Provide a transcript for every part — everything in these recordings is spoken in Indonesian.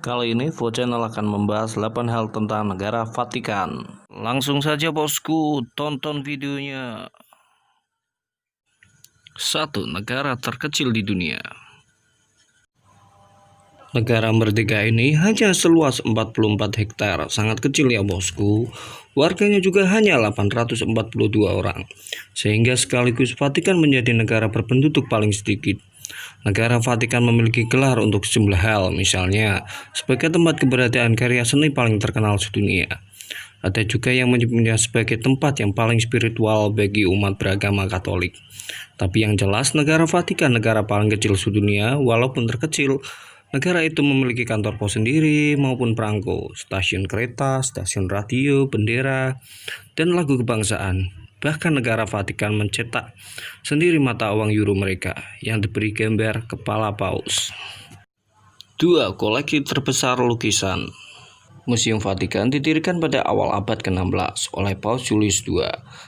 Kali ini Vo Channel akan membahas 8 hal tentang negara Vatikan. Langsung saja bosku, tonton videonya. 1. Negara terkecil di dunia. Negara merdeka ini hanya seluas 44 hektar, sangat kecil ya bosku. Warganya juga hanya 842 orang, sehingga sekaligus Vatikan menjadi negara berpenduduk paling sedikit. Negara Vatikan memiliki gelar untuk sejumlah hal, misalnya sebagai tempat keberadaan karya seni paling terkenal sedunia. Ada juga yang menyebutnya sebagai tempat yang paling spiritual bagi umat beragama Katolik. Tapi yang jelas negara Vatikan negara paling kecil sedunia, walaupun terkecil. Negara itu memiliki kantor pos sendiri maupun perangko, stasiun kereta, stasiun radio, bendera, dan lagu kebangsaan. Bahkan negara Vatikan mencetak sendiri mata uang euro mereka yang diberi gambar kepala paus. 2. Koleksi terbesar lukisan. Museum Vatikan didirikan pada awal abad ke-16 oleh Paus Julius II.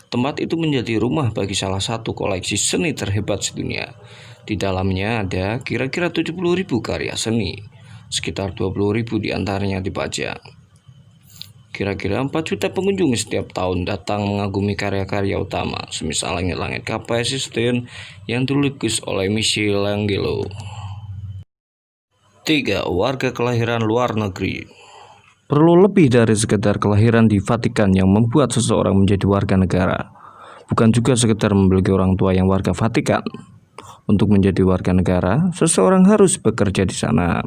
Tempat itu menjadi rumah bagi salah satu koleksi seni terhebat sedunia. Di dalamnya ada kira-kira 70.000 karya seni, sekitar 20.000 diantaranya dipajang. Kira-kira 4 juta pengunjung setiap tahun datang mengagumi karya-karya utama, semisal Langit-Langit Kapel Sistine yang dilukis oleh Michelangelo. 3. Warga kelahiran luar negeri. Perlu lebih dari sekedar kelahiran di Vatikan yang membuat seseorang menjadi warga negara. Bukan juga sekedar memiliki orang tua yang warga Vatikan. Untuk menjadi warga negara, seseorang harus bekerja di sana.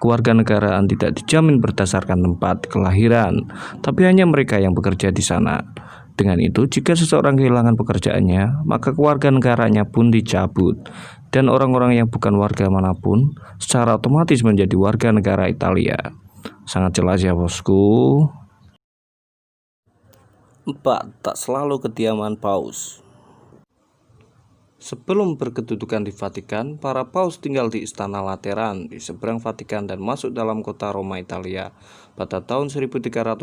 Kewarganegaraan tidak dijamin berdasarkan tempat kelahiran, tapi hanya mereka yang bekerja di sana. Dengan itu, jika seseorang kehilangan pekerjaannya, maka kewarganegaranya pun dicabut. Dan orang-orang yang bukan warga manapun secara otomatis menjadi warga negara Italia. Sangat jelas ya bosku. 4. Tak selalu kediaman paus. Sebelum berkedudukan di Vatikan, para paus tinggal di Istana Lateran di seberang Vatikan dan masuk dalam kota Roma, Italia. Pada tahun 1309,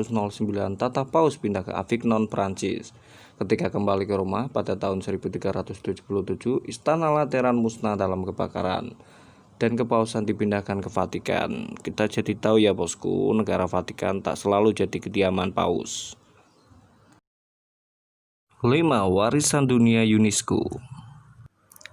tata paus pindah ke Avignon, Prancis. Ketika kembali ke Roma pada tahun 1377, Istana Lateran musnah dalam kebakaran dan kepausan dipindahkan ke Vatikan. Kita jadi tahu ya bosku, negara Vatikan tak selalu jadi kediaman paus. 5. Warisan dunia UNESCO.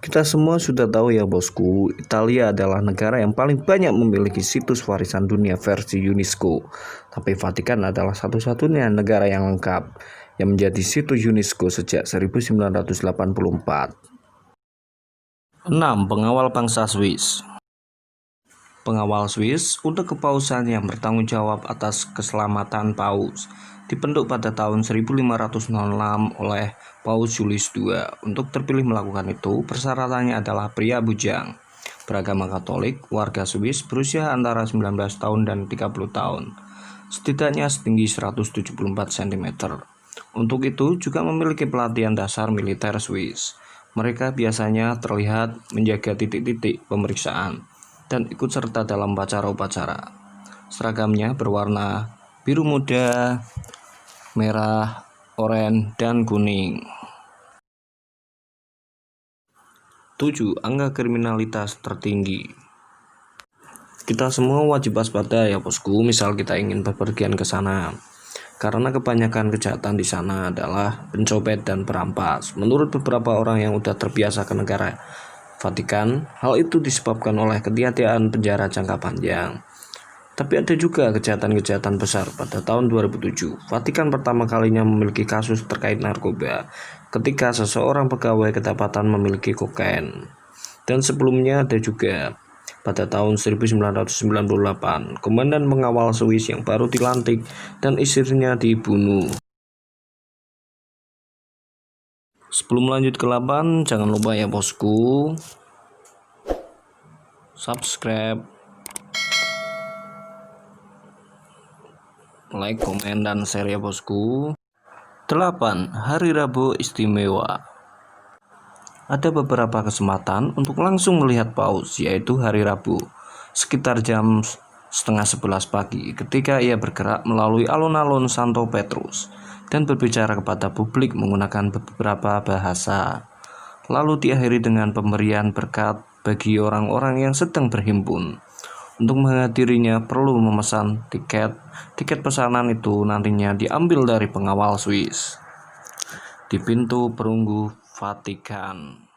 Kita semua sudah tahu ya bosku, Italia adalah negara yang paling banyak memiliki situs warisan dunia versi UNESCO. Tapi Vatikan adalah satu-satunya negara yang lengkap yang menjadi situs UNESCO sejak 1984. 6. Pengawal bangsa Swiss. Pengawal Swiss untuk kepausan yang bertanggung jawab atas keselamatan paus dibentuk pada tahun 1506 oleh Paus Julius II. Untuk terpilih melakukan itu, persyaratannya adalah pria bujang, beragama Katolik, warga Swiss, berusia antara 19 tahun dan 30 tahun, setidaknya setinggi 174 cm. Untuk itu juga memiliki pelatihan dasar militer Swiss. Mereka biasanya terlihat menjaga titik-titik pemeriksaan dan ikut serta dalam upacara-upacara. Seragamnya berwarna biru muda, merah, oranye, dan kuning. 7. Angka kriminalitas tertinggi. Kita semua wajib waspada ya bosku, misal kita ingin bepergian ke sana. Karena kebanyakan kejahatan di sana adalah pencopet dan perampas. Menurut beberapa orang yang udah terbiasa ke negara Vatikan, hal itu disebabkan oleh kehati-hatian penjara jangka panjang. Tapi ada juga kejahatan-kejahatan besar. Pada tahun 2007, Vatikan pertama kalinya memiliki kasus terkait narkoba ketika seseorang pegawai kedapatan memiliki kokain. Dan sebelumnya ada juga pada tahun 1998, komandan pengawal Swiss yang baru dilantik dan istrinya dibunuh. Sebelum lanjut ke 8, jangan lupa ya bosku, subscribe, like, komen, dan share ya bosku. 8. Hari Rabu istimewa. Ada beberapa kesempatan untuk langsung melihat paus, yaitu hari Rabu, sekitar jam setengah 11 pagi, ketika ia bergerak melalui alun-alun Santo Petrus dan berbicara kepada publik menggunakan beberapa bahasa. Lalu diakhiri dengan pemberian berkat bagi orang-orang yang sedang berhimpun. Untuk menghadirinya perlu memesan tiket. Tiket pesanan itu nantinya diambil dari pengawal Swiss di pintu perunggu Vatikan.